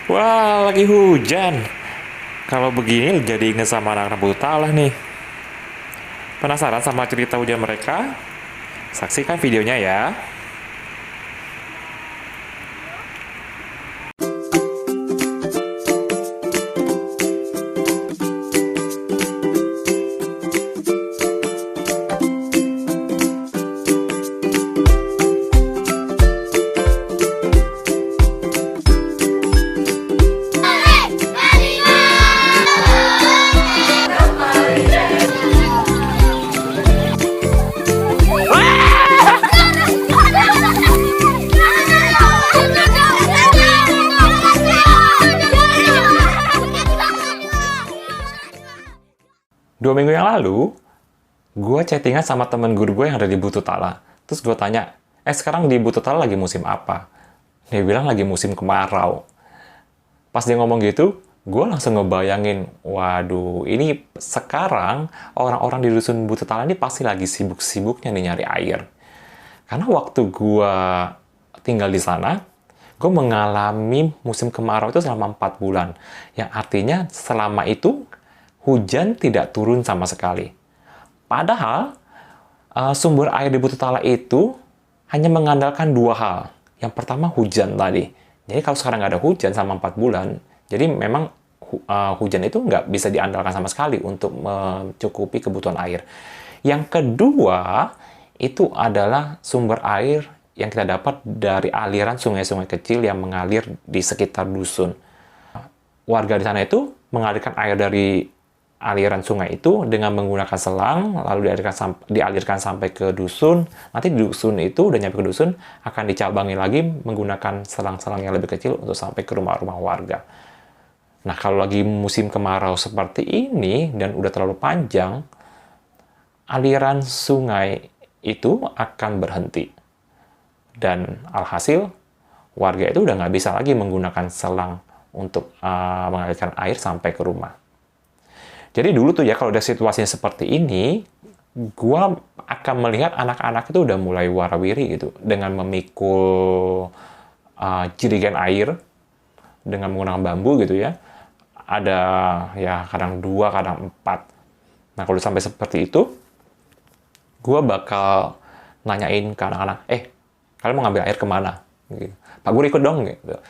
Wah, lagi hujan. Kalau begini jadi inget sama anak-anak Butala nih. Penasaran sama cerita hujan mereka? Saksikan videonya ya. 2 minggu yang lalu, gue chattingan sama temen guru gue yang ada di Bututala. Terus gue tanya, sekarang di Bututala lagi musim apa? Dia bilang lagi musim kemarau. Pas dia ngomong gitu, gue langsung ngebayangin, waduh, ini sekarang orang-orang di dusun Bututala ini pasti lagi sibuk-sibuknya nih nyari air. Karena waktu gue tinggal di sana, gue mengalami musim kemarau itu selama 4 bulan. Yang artinya selama itu hujan tidak turun sama sekali. Padahal sumber air di Bututala itu hanya mengandalkan 2 hal. Yang pertama hujan tadi. Jadi kalau sekarang nggak ada hujan selama 4 bulan, jadi memang hujan itu nggak bisa diandalkan sama sekali untuk mencukupi kebutuhan air. Yang kedua, itu adalah sumber air yang kita dapat dari aliran sungai-sungai kecil yang mengalir di sekitar dusun. Warga di sana itu mengalirkan air dari aliran sungai itu dengan menggunakan selang, lalu dialirkan sampai ke dusun. Nanti di dusun itu, udah nyampe ke dusun, akan dicabangi lagi menggunakan selang-selang yang lebih kecil untuk sampai ke rumah-rumah warga. Nah, kalau lagi musim kemarau seperti ini, dan udah terlalu panjang, aliran sungai itu akan berhenti. Dan alhasil, warga itu udah nggak bisa lagi menggunakan selang untuk mengalirkan air sampai ke rumah. Jadi dulu tuh ya, kalau udah situasinya seperti ini, gua akan melihat anak-anak itu udah mulai warawiri gitu, dengan memikul jerigen air, dengan menggunakan bambu gitu ya. Ada ya kadang 2, kadang 4. Nah kalau sampai seperti itu, gua bakal nanyain ke anak-anak, kalian mau ngambil air kemana? Gitu. Pak Guru ikut dong gitu.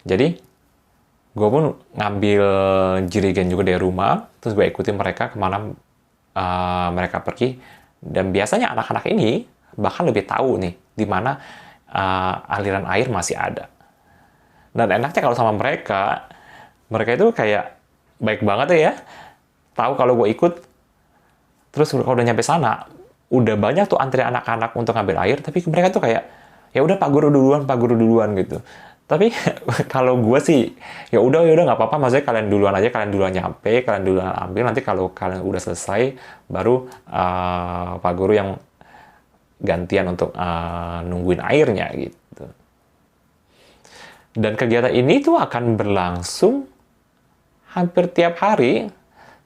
Jadi gue pun ngambil jerigen juga dari rumah, terus gue ikutin mereka kemana mereka pergi. Dan biasanya anak-anak ini bahkan lebih tahu nih di mana aliran air masih ada. Dan enaknya kalau sama mereka itu kayak baik banget ya, tahu kalau gue ikut. Terus kalau udah nyampe sana, udah banyak tuh antri anak-anak untuk ngambil air, tapi mereka tuh kayak, ya udah Pak Guru duluan gitu. Tapi kalau gue sih, ya udah nggak apa-apa, maksudnya kalian duluan aja, kalian duluan nyampe, kalian duluan ambil, nanti kalau kalian udah selesai, baru Pak Guru yang gantian untuk nungguin airnya gitu. Dan kegiatan ini tuh akan berlangsung hampir tiap hari,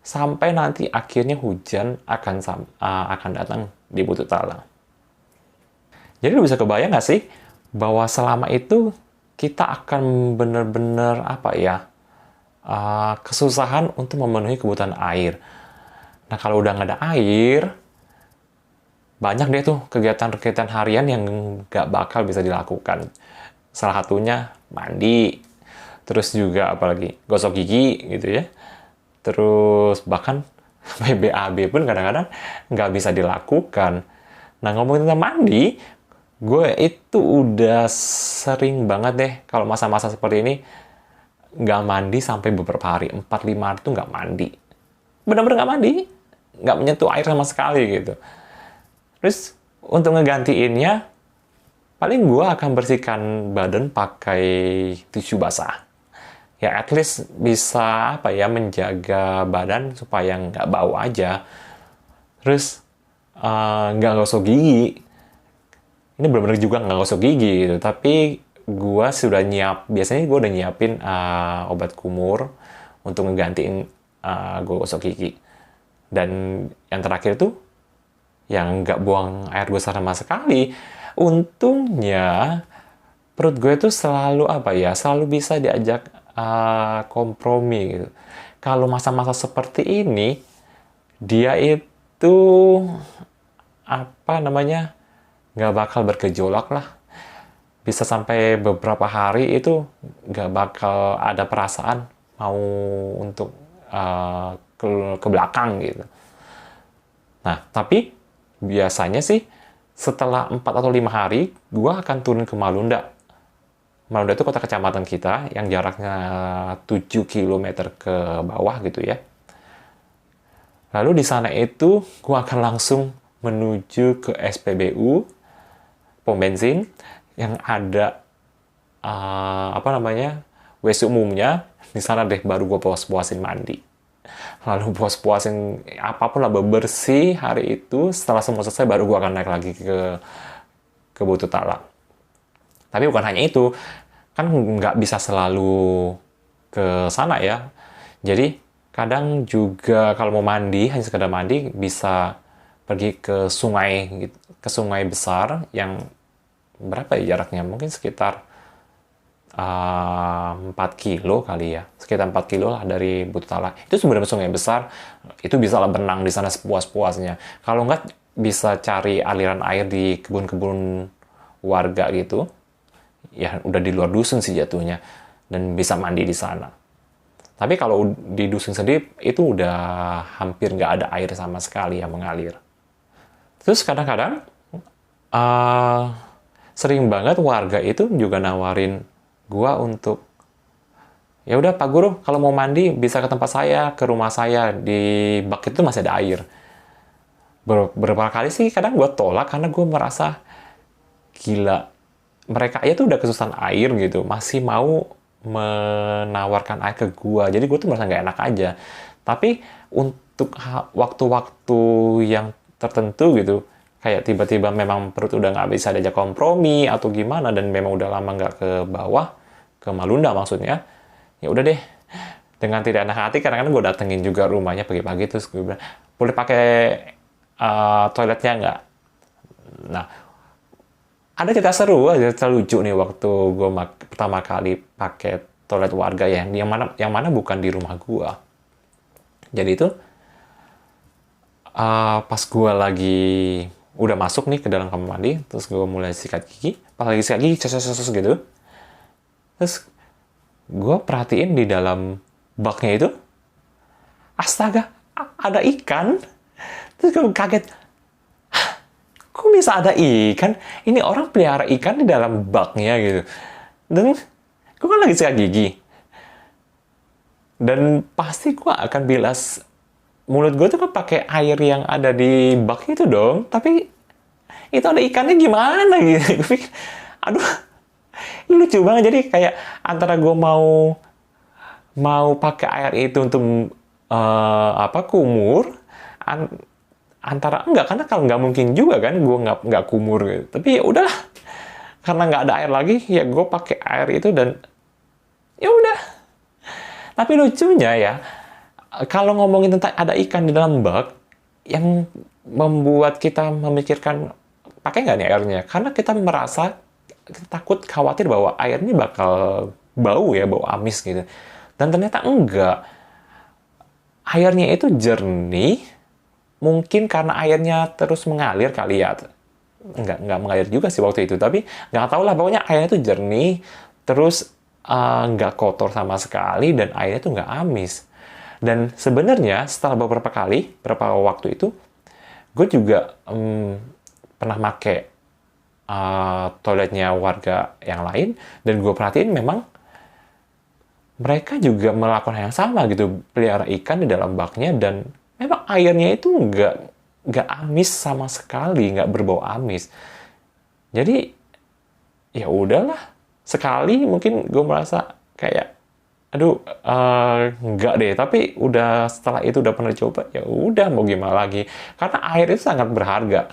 sampai nanti akhirnya hujan akan datang di Bututala. Jadi lu bisa kebayang nggak sih, bahwa selama itu kita akan benar-benar kesusahan untuk memenuhi kebutuhan air. Nah kalau udah nggak ada air, banyak deh tuh kegiatan-kegiatan harian yang nggak bakal bisa dilakukan. Salah satunya mandi, terus juga apalagi gosok gigi gitu ya. Terus bahkan BAB pun kadang-kadang nggak bisa dilakukan. Nah ngomongin tentang mandi, gue itu udah sering banget deh kalau masa-masa seperti ini nggak mandi sampai beberapa hari, 4-5 hari itu nggak mandi. Bener-bener nggak mandi, nggak menyentuh air sama sekali gitu. Terus untuk ngegantiinnya, paling gue akan bersihkan badan pakai tisu basah. Ya at least bisa menjaga badan supaya nggak bau aja. Terus nggak gosok gigi. Ini benar-benar juga nggak gosok gigi gitu, tapi gue sudah biasanya gue udah nyiapin obat kumur untuk ngegantiin gue gosok gigi. Dan yang terakhir tuh yang nggak buang air besar sama sekali. Untungnya perut gue tuh selalu selalu bisa diajak kompromi gitu. Kalau masa-masa seperti ini, dia itu apa namanya, nggak bakal bergejolak lah. Bisa sampai beberapa hari itu nggak bakal ada perasaan mau untuk ke belakang gitu. Nah, tapi biasanya sih setelah 4 atau 5 hari, gua akan turun ke Marunda. Marunda itu kota kecamatan kita yang jaraknya 7 kilometer ke bawah gitu ya. Lalu di sana itu gua akan langsung menuju ke SPBU, pom bensin, yang ada apa namanya, WC umumnya. Di sana deh baru gue puas-puasin mandi. Lalu puas-puasin apapun lah, bebersih hari itu. Setelah semua selesai baru gue akan naik lagi ke Batu Tala. Tapi bukan hanya itu, kan nggak bisa selalu ke sana ya. Jadi kadang juga kalau mau mandi, hanya sekedar mandi, bisa pergi ke sungai, ke sungai besar yang berapa ya jaraknya? Mungkin sekitar 4 kilo kali ya. Sekitar 4 kilo lah dari Batu Tala. Itu sebenarnya sungai besar. Itu bisa lah berenang di sana sepuas-puasnya. Kalau nggak, bisa cari aliran air di kebun-kebun warga gitu. Ya udah di luar dusun sih jatuhnya. Dan bisa mandi di sana. Tapi kalau di dusun sendiri, itu udah hampir nggak ada air sama sekali yang mengalir. Terus kadang-kadang, sering banget warga itu juga nawarin gua untuk, ya udah Pak Guru, kalau mau mandi bisa ke tempat saya, ke rumah saya, di bak itu masih ada air. Beberapa kali sih kadang gua tolak karena gua merasa gila, mereka aja tuh udah kesusahan air gitu, masih mau menawarkan air ke gua. Jadi gua tuh merasa nggak enak aja. Tapi untuk waktu-waktu yang tertentu gitu, kayak tiba-tiba memang perut udah nggak bisa diajak kompromi atau gimana, dan memang udah lama nggak ke bawah, ke Marunda maksudnya, ya udah deh, dengan tidak enak hati kadang-kadang gue datengin juga rumahnya pagi-pagi, terus gue bilang, boleh pakai toiletnya nggak? Nah, ada cerita seru, ada cerita lucu nih waktu gue pertama kali pakai toilet warga ya, yang mana bukan di rumah gue. Jadi itu pas gue lagi udah masuk nih ke dalam kamar mandi, terus gue mulai sikat gigi, pas lagi sikat gigi, sos gitu, terus gue perhatiin di dalam baknya itu, astaga, ada ikan. Terus gue kaget, kok bisa ada ikan? Ini orang pelihara ikan di dalam baknya gitu. Dan gue kan lagi sikat gigi. Dan pasti gue akan bilas mulut gue tuh kan pakai air yang ada di bak itu dong. Tapi itu ada ikannya gimana gitu. Gue pikir, aduh, ini lucu banget. Jadi kayak antara gue mau pakai air itu untuk kumur, antara enggak, karena kalau nggak mungkin juga kan gue nggak kumur gitu. Tapi ya udahlah, karena nggak ada air lagi, ya gue pakai air itu dan ya udah. Tapi lucunya ya, kalau ngomongin tentang ada ikan di dalam bak, yang membuat kita memikirkan pakai nggak nih airnya, karena kita merasa, kita takut, khawatir bahwa air ini bakal bau ya, bau amis gitu. Dan ternyata enggak. Airnya itu jernih, mungkin karena airnya terus mengalir kali ya. Enggak mengalir juga sih waktu itu, tapi nggak tahu lah, pokoknya airnya itu jernih, terus nggak kotor sama sekali, dan airnya itu nggak amis. Dan sebenarnya setelah beberapa waktu itu, gue juga pernah make toiletnya warga yang lain, dan gue perhatiin memang mereka juga melakukan hal yang sama gitu, pelihara ikan di dalam baknya, dan memang airnya itu nggak amis sama sekali, nggak berbau amis. Jadi ya udahlah, sekali mungkin gue merasa kayak, aduh, nggak deh. Tapi udah, setelah itu udah pernah coba, ya udah mau gimana lagi, karena air itu sangat berharga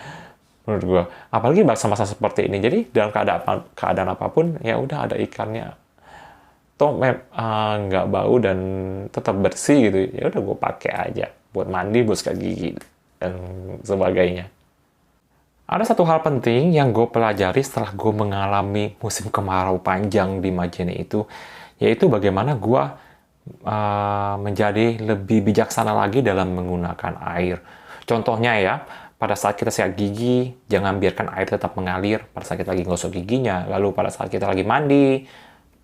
menurut gue, apalagi masa-masa seperti ini. Jadi dalam keadaan apapun, ya udah ada ikannya, toh nggak bau dan tetap bersih gitu, ya udah gue pakai aja buat mandi, buat sikat gigi dan sebagainya. Ada satu hal penting yang gue pelajari setelah gue mengalami musim kemarau panjang di Majene itu, yaitu bagaimana gue menjadi lebih bijaksana lagi dalam menggunakan air. Contohnya ya, pada saat kita sikat gigi, jangan biarkan air tetap mengalir pada saat kita lagi gosok giginya. Lalu pada saat kita lagi mandi,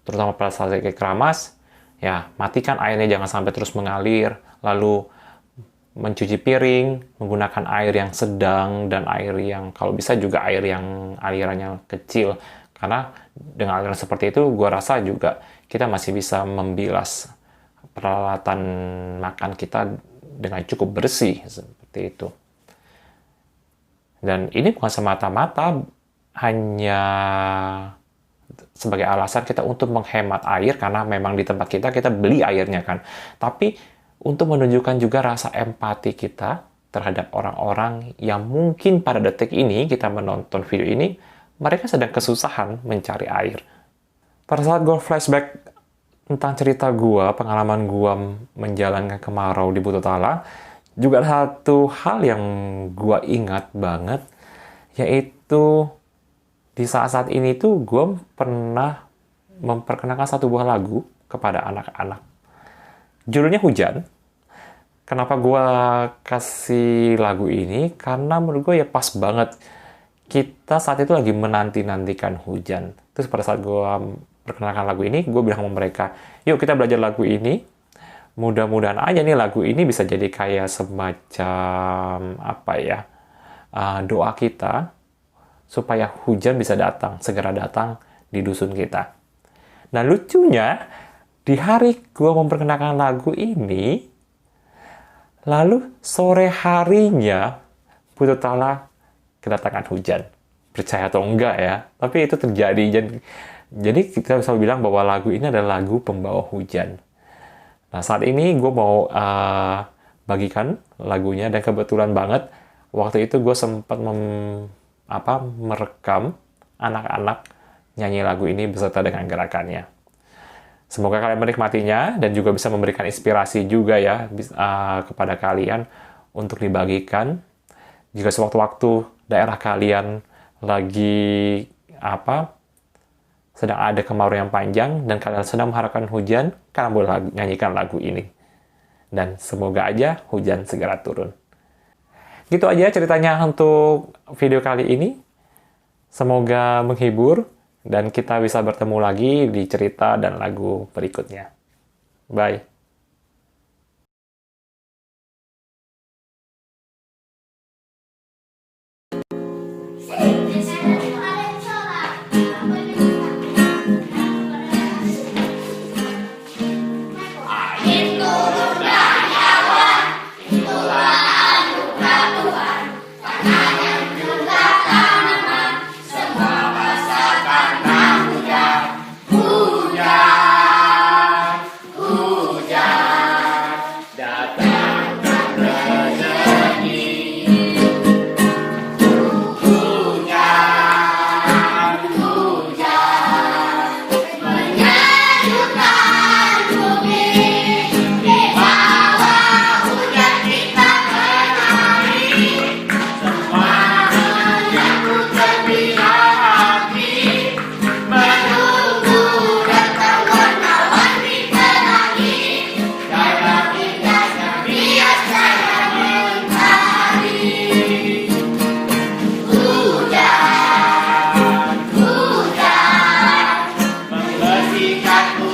terutama pada saat kita keramas, ya matikan airnya, jangan sampai terus mengalir. Lalu mencuci piring menggunakan air yang sedang dan air yang kalau bisa juga air yang alirannya kecil. Karena dengan aliran seperti itu, gue rasa juga kita masih bisa membilas peralatan makan kita dengan cukup bersih seperti itu. Dan ini bukan semata-mata hanya sebagai alasan kita untuk menghemat air karena memang di tempat kita beli airnya kan. Tapi untuk menunjukkan juga rasa empati kita terhadap orang-orang yang mungkin pada detik ini kita menonton video ini, mereka sedang kesusahan mencari air. Pada saat gue flashback tentang cerita gue, pengalaman gue menjalankan kemarau di Bututala, juga ada satu hal yang gue ingat banget, yaitu di saat-saat ini tuh gue pernah memperkenalkan satu buah lagu kepada anak-anak. Judulnya Hujan. Kenapa gue kasih lagu ini? Karena menurut gue ya pas banget. Kita saat itu lagi menanti-nantikan hujan. Terus pada saat gue perkenalkan lagu ini, gue bilang sama mereka, yuk kita belajar lagu ini. Mudah-mudahan aja nih lagu ini bisa jadi kayak semacam doa kita supaya hujan bisa segera datang di dusun kita. Nah lucunya, di hari gue memperkenalkan lagu ini, lalu sore harinya Bututala kedatangan hujan. Percaya atau enggak ya, tapi itu terjadi. Jadi kita bisa bilang bahwa lagu ini adalah lagu pembawa hujan. Nah saat ini gue mau bagikan lagunya, dan kebetulan banget waktu itu gue sempat merekam anak-anak nyanyi lagu ini beserta dengan gerakannya. Semoga kalian menikmatinya dan juga bisa memberikan inspirasi juga ya kepada kalian untuk dibagikan. Jika sewaktu-waktu daerah kalian lagi sedang ada kemarau yang panjang dan kalian sedang mengharapkan hujan, kalian boleh nyanyikan lagu ini. Dan semoga aja hujan segera turun. Gitu aja ceritanya untuk video kali ini. Semoga menghibur dan kita bisa bertemu lagi di cerita dan lagu berikutnya. Bye. Membersihkan